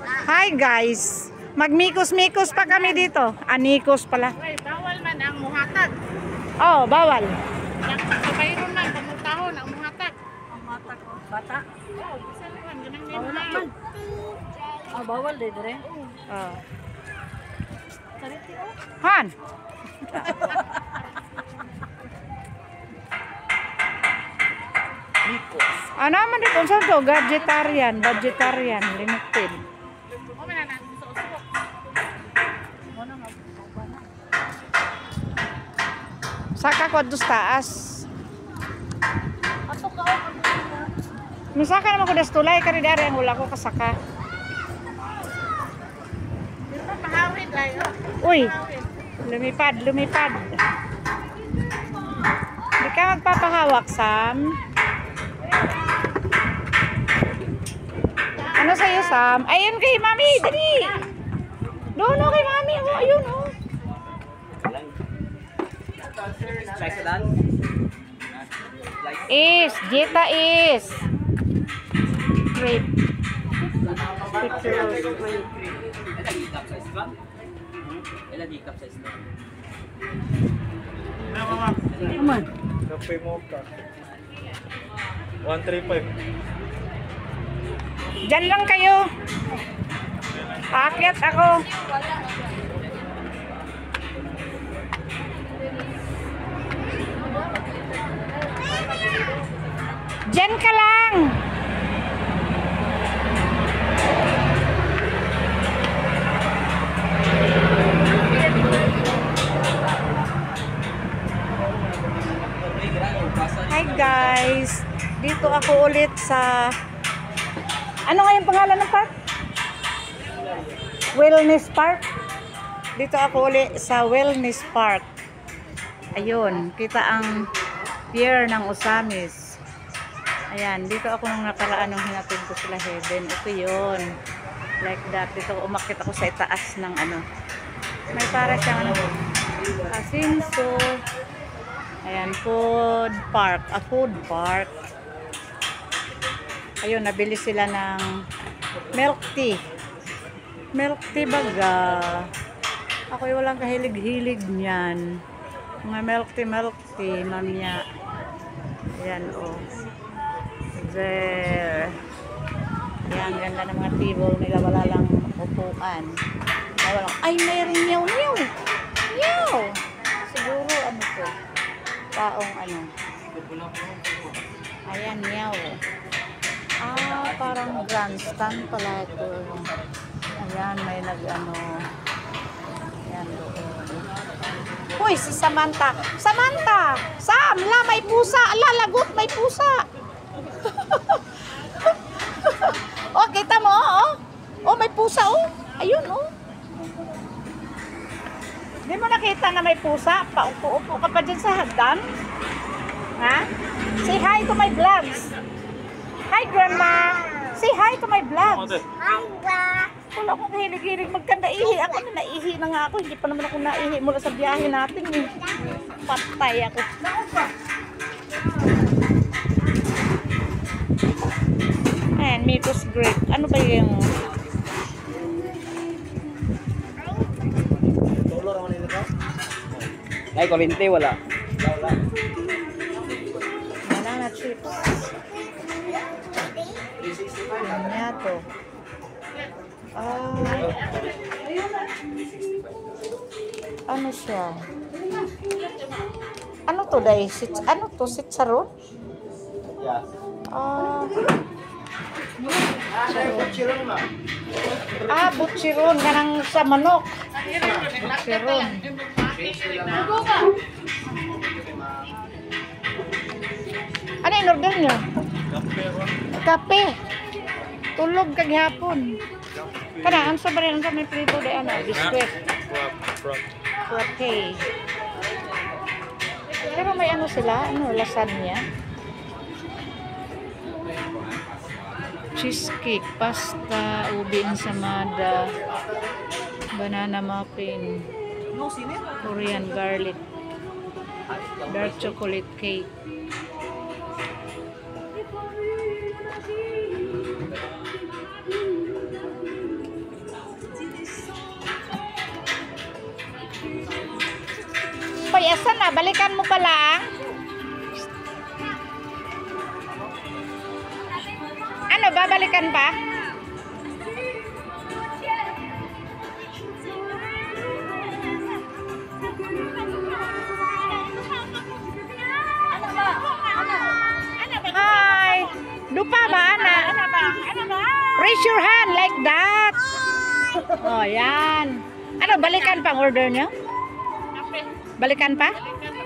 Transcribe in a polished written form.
Hi guys. Magmikos-mikos pa kami dito. Anikos pala. Ay, bawal man ang muhatag. Oh, bawal. Sa mayroon man, pamutahon ang muhatag. Ang mata ko, bata. Oo, bisa naman, ganang din Bawal na. naman. Ah, bawal din dire. Oh. Sariti oh. Han. Ano man dito sa to? Vegetarian, limited. O, may nanan, suot-suot. Ano nga ba na? Saka ko dos taas. Ato ka oh. Misaka naman ko das tulay kani dari ang wala ko kasaka. Di ba mahawid ay, Uy, mahawid. lumipad. Di ka magpapahawak, Sam. Ano sa'yo, Sam? Ayun kay Mami, dali. Doon kay Mami, oh, ayun, oh. Jeta is. Great. Picture of great. Aman. Kape mocha. 135. Diyan lang kayo. Paakyat ako. Diyan ka lang. Hi guys. Dito ako ulit sa ano nga yung pangalan ng park? Wellness Park. Dito ako ulit sa Wellness Park. Ayun, kita ang pier ng Osamis. Ayan, dito ako nung nakaraan nung hinatid ko sila Heaven. Ito yun. Like that. Dito umakit ako sa itaas ng ano. May para siyang ano. Asinso. Ayan, food park. A food park. Ayun, nabili sila ng milk tea. Milk tea baga. Ako'y walang kahilig-hilig niyan. Mga milk tea, mamya. Ayan, oh. There. Ayan, ganda ng mga table nila. Wala lang upuan. Ay, mayroon nyaw. Siguro, ano to? Taong ano. Ayan, nyaw. Ah, parang grandstand pala ito. Ayan, may nag-ano. Ayan, doon. Uy, si Samantha. Samantha! Sam, la, may pusa. Ala, lagot, may pusa. Oh, kita mo, oh. Oh, may pusa, oh. Ayun, oh. Di mo nakita na may pusa? Paupo-upo ka pa dyan sa hagdan? Ha? Say hi to my vlogs. Hi, Grandma. Say hi to my vlogs. Hi, Grandma. Wala akong kahilig-hilig magkandaihi. Ako na naihi na nga ako. Hindi pa naman ako naihi mula sa biyahe natin. Eh. Patay ako. Ayan, Miko's Great. Ano ba yung... Ay, kuryente wala. Banana chips. Ano nga to? Ano siya? Ano to, day? Ano to? Sitsaron? Yeah. Buchiron. Kanang sa manok. Buchiron. Ano yung order nyo? Kape. Tulog kaghapon. Kana, ang sa rin sa may prito de ano, biskwit. Okay. Pero may ano sila, ano, lasagna. Cheesecake, pasta, ubi ensamada, banana muffin, Korean garlic, dark chocolate cake. asan na? Balikan mo pala. Ano, babalikan pa? Hi! Lupa ba, Ana? Ano ba? Raise your hand like that. Oh, yan. Ano, balikan pang order nyo? Kape. Balikan pa? Balikan